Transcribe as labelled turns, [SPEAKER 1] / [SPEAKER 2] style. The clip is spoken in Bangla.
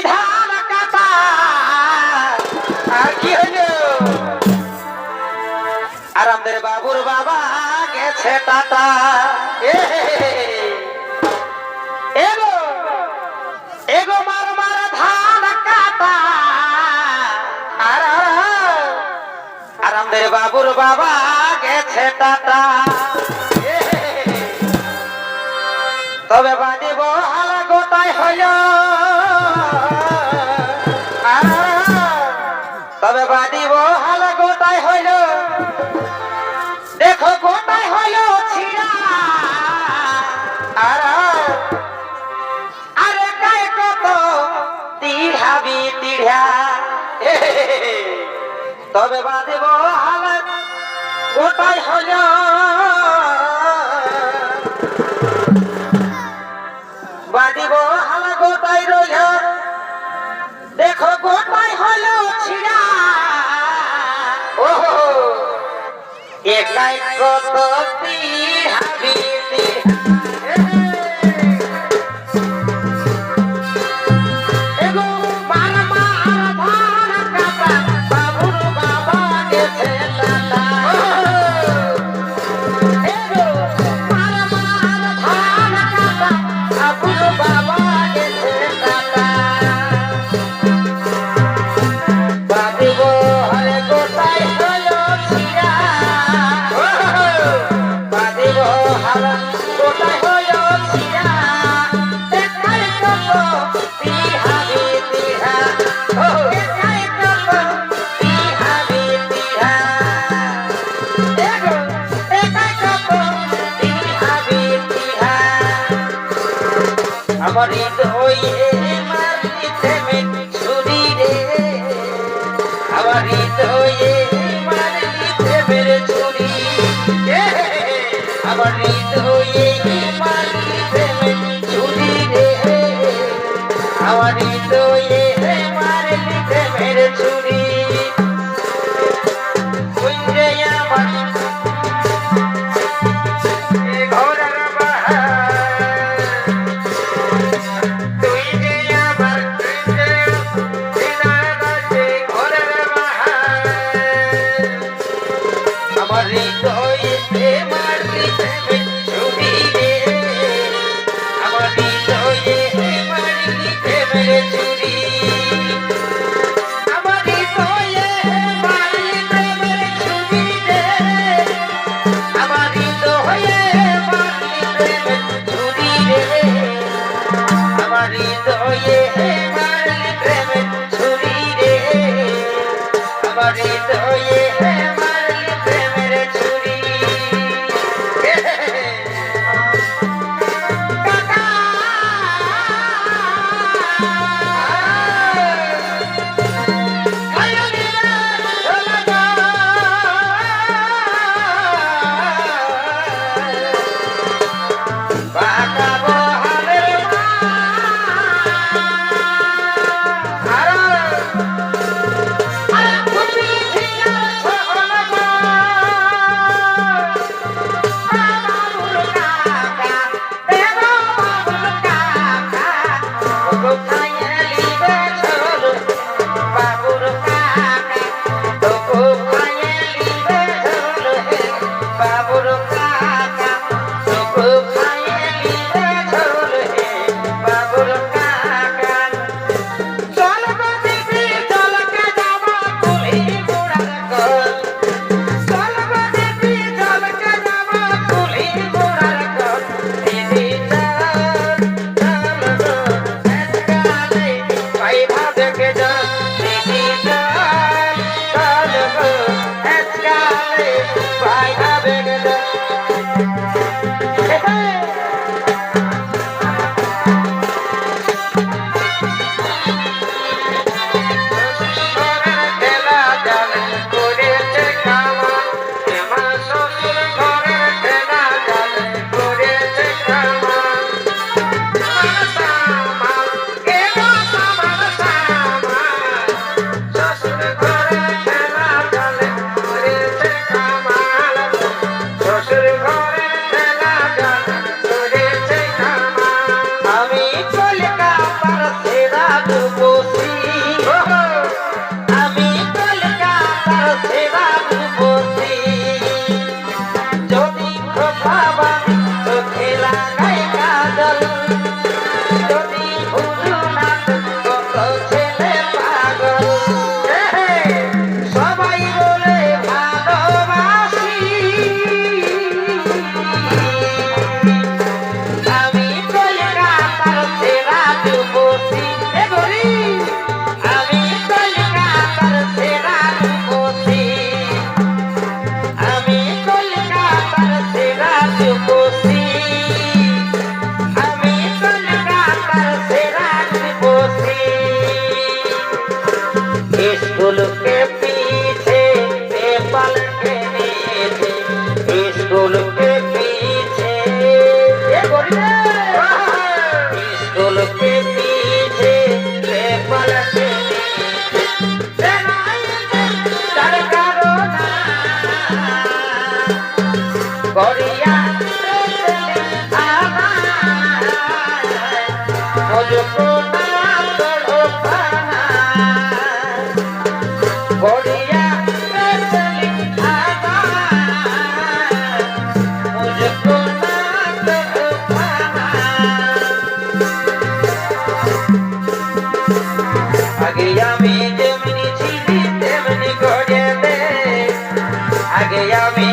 [SPEAKER 1] ধান কাটা আর কি হইল আর আমাদের বাবুর বাবা গেছে টাটা এগো এগো মার মার ধান কাটা আর আমাদের বাবুর বাবা গেছে টাটা তবে বাজিব হাল গোটাই হইল তবে বাজিব হাল গোটাই হইল দেখো গোটাই হইল ছিড়া আরে গায়ে কত তিড়াবি তিড়া তবে বাজিব হাল গোটাই হইল বাজিব হালা গোটাই রইল দেখো গোটাই হল ছিড়া ও একাই কত তিড়াবি এগো মার মার ধান কাটা বাবুর বাবা গেছে টাটা এগো মার মার ধান কাটা বাবুর বাবা গেছে টাটা বাজিব হরে গোটাই হল ছিড়া বাজিব হারা গোটাই হল ছিড়া দেখাই কত তিহাবি তিহা দেখাই কত তিহাবি তিহা দেখো দেখাই কত তিহাবি তিহা আমার হৃদয়ে মারিতে ছুরি রে আমার হৃদয়ে মারিতে মেরে ছুরি আমার হৃদয়ে মারিতে ছুরি রে আমার হৃদয়ে মারিতে মেরে ছুরি কুঞ্জে আমার ঘরের বাহার তুই যে আমার ঘরের বাহার আমার হৃদয়ে মারিতে ছুরি রে আমার হৃদয়ে মারিতে মেরে ছুরি আমার হৃদয়ে মারিতে মেরে ছুরি রে আমার হৃদয়ে মারিতে মেরে ছুরি রে আমার হৃদয়ে মারিতে মেরে ছুরি রে আমার হৃদয়ে মারিতে মেরে ছুরি কাকা আয় দিলা চলে যা বাঁকা বহালের মা তুমি ছিলা সহল বাবুর কাকা দেব বাবুর কাকা কোথায় লিবে চল বাবুর কাকা তো কোথায় লিবে চল বাবুর কাকা তো কোথায় লিবে চল বাবুর কাকা চল দিদি চলকে যাব কুলি মুড়ার কল চল দিদি চলকে যাব কুলি মুড়ার কল দিদি চল চল स्कूल के पीछे पेपर के नीचे स्कूल के पीछे स्कूल के पीछे पेपर के नीचे सरकारो ना गोरिया मुझको ना छोड़ो पाना गोरिया मुझको ना छोड़ो पाना आगे আমি যেমনি ছিলি তেমনি করে দে আগে আমি